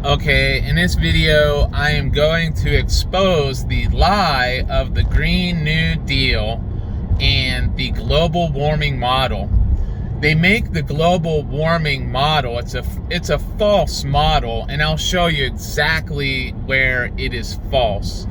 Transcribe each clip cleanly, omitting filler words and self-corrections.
Okay, in this video, I am going to expose the lie of the Green New Deal and the global warming model. They make the global warming model, it's a false model, and I'll show you exactly where it is false.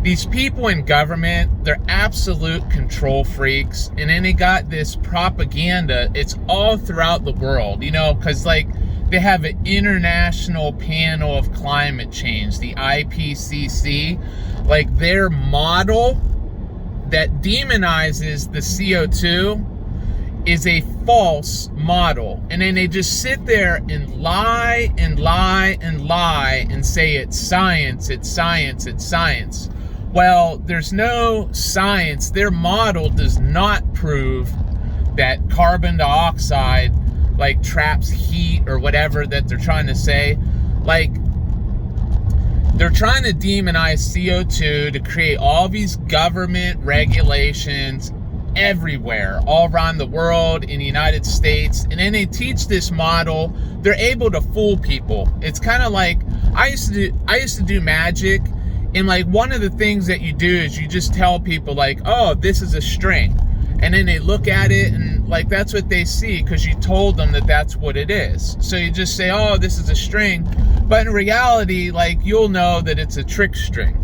These people in government, they're absolute control freaks, and then they got this propaganda. It's all throughout the world, because they have an international panel of climate change, the IPCC, their model that demonizes the CO2 is a false model. And then they just sit there and lie and lie and lie and say it's science, it's science, it's science. Well, there's no science. Their model does not prove that carbon dioxide traps heat or whatever that they're trying to say. They're trying to demonize CO2 to create all these government regulations everywhere, all around the world, in the United States, and then they teach this model. They're able to fool people. It's kind of like I used to do magic, and one of the things that you do is you just tell people oh, this is a string, and then they look at it and that's what they see because you told them that that's what it is. So you just say, oh, this is a string, but in reality, you'll know that it's a trick string.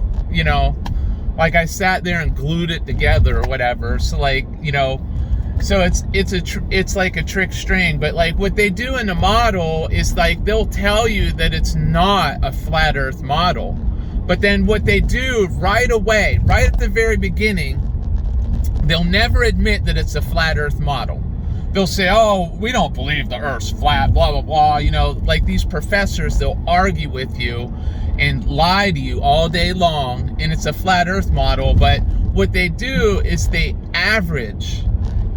I sat there and glued it together or whatever. So so it's like a trick string. But what they do in the model is they'll tell you that it's not a flat earth model. But then what they do right away, right at the very beginning, they'll never admit that it's a flat earth model. They'll say, oh, we don't believe the earth's flat, blah, blah, blah. These professors, they'll argue with you and lie to you all day long, and it's a flat earth model. But what they do is they average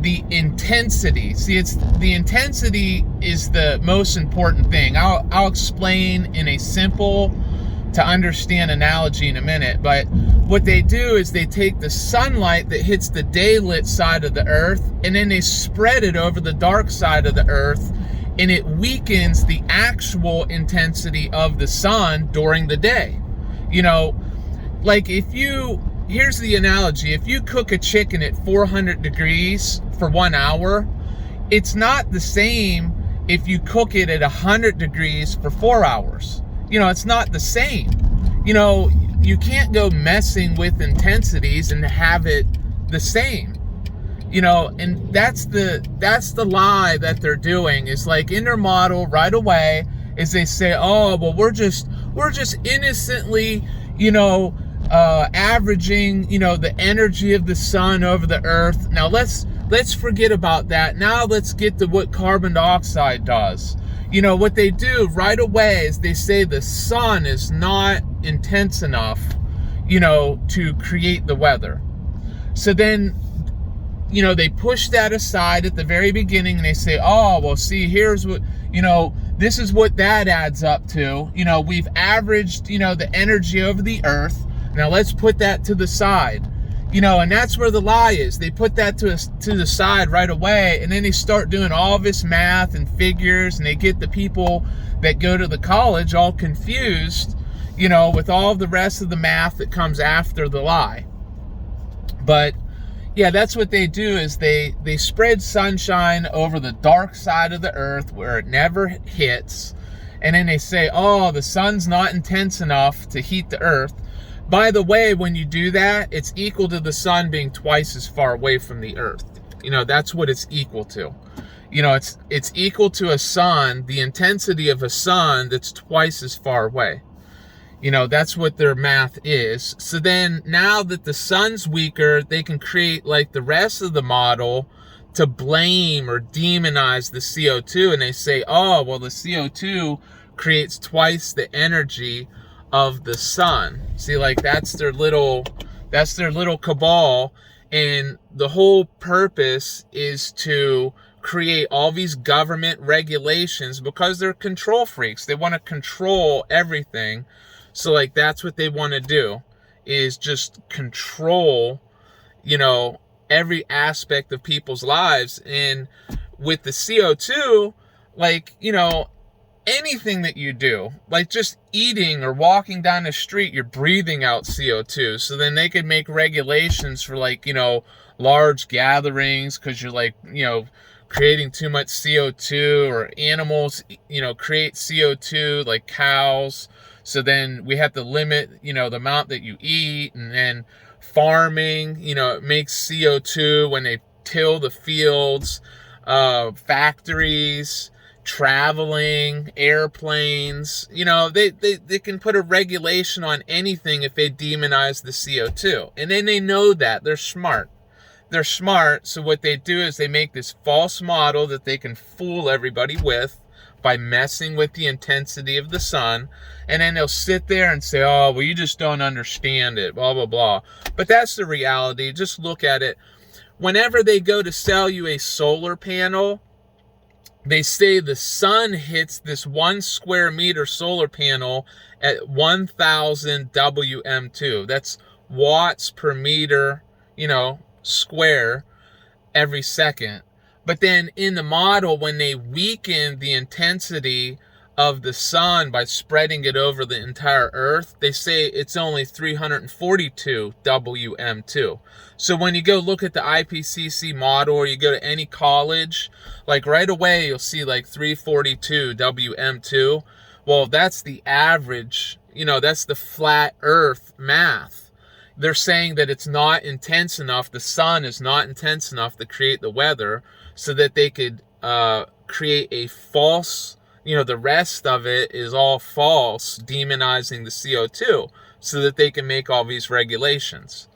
the intensity. See, the intensity is the most important thing. I'll explain in a simple to understand analogy in a minute, but what they do is they take the sunlight that hits the daylit side of the earth and then they spread it over the dark side of the earth, and it weakens the actual intensity of the sun during the day. Here's the analogy. If you cook a chicken at 400 degrees for 1 hour, it's not the same if you cook it at 100 degrees for 4 hours. It's not the same. You can't go messing with intensities and have it the same. And that's the lie that they're doing. Is in their model right away is they say, oh, well, we're just innocently, averaging, the energy of the sun over the earth. Now let's forget about that. Now let's get to what carbon dioxide does. What they do right away is they say the sun is not intense enough, to create the weather. So then, they push that aside at the very beginning and they say, oh, well, see, here's what, this is what that adds up to. We've averaged, the energy over the earth. Now let's put that to the side. And that's where the lie is. They put that to the side right away, and then they start doing all this math and figures, and they get the people that go to the college all confused, with all the rest of the math that comes after the lie. But yeah, that's what they do is they spread sunshine over the dark side of the earth where it never hits, and then they say, oh, the sun's not intense enough to heat the earth. By the way, when you do that, it's equal to the sun being twice as far away from the earth. That's what it's equal to. It's equal to a sun, the intensity of a sun that's twice as far away. That's what their math is. So then now that the sun's weaker, they can create the rest of the model to blame or demonize the CO2. And they say, oh, well, the CO2 creates twice the energy of the sun. See, that's their little cabal, and the whole purpose is to create all these government regulations because they're control freaks. They want to control everything. So that's what they want to do, is just control, every aspect of people's lives. And with the CO2, anything that you do, like just eating or walking down the street, you're breathing out CO2. So then they could make regulations for, like, large gatherings, because you're, like, creating too much CO2, or animals, create CO2, like cows. So then we have to limit, the amount that you eat. And then farming, it makes CO2 when they till the fields. Factories, traveling, airplanes, they can put a regulation on anything if they demonize the CO2. And then they know that. They're smart. So what they do is they make this false model that they can fool everybody with by messing with the intensity of the sun. And then they'll sit there and say, oh, well, you just don't understand it, blah, blah, blah. But that's the reality. Just look at it. Whenever they go to sell you a solar panel, they say the sun hits this 1 square meter solar panel at 1,000 WM2. That's watts per meter, square every second. But then in the model, when they weaken the intensity of the sun by spreading it over the entire earth, they say it's only 342 WM2. So when you go look at the IPCC model, or you go to any college, like right away you'll see like 342 WM2. Well, that's the average, that's the flat earth math. They're saying that it's not intense enough, the sun is not intense enough to create the weather, so that they could create a false, the rest of it is all false, demonizing the CO2, so that they can make all these regulations.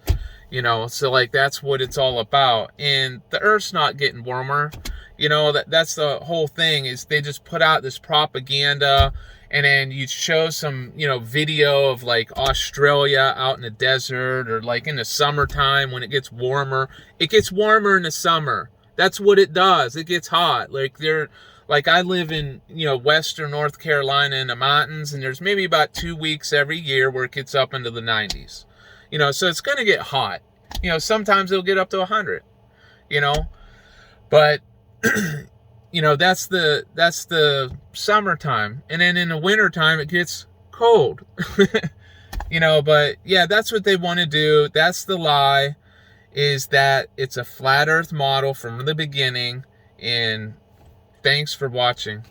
So like that's what it's all about. And the earth's not getting warmer. That's the whole thing, is they just put out this propaganda, and then you show some, video of like Australia out in the desert, or like in the summertime when it gets warmer. It gets warmer in the summer. That's what it does. It gets hot. Like I live in, western North Carolina in the mountains, and there's maybe about 2 weeks every year where it gets up into the 90s. So it's going to get hot. Sometimes it'll get up to 100, but that's the summertime. And then in the wintertime, it gets cold, but yeah, that's what they want to do. That's the lie, is that it's a flat earth model from the beginning. And thanks for watching.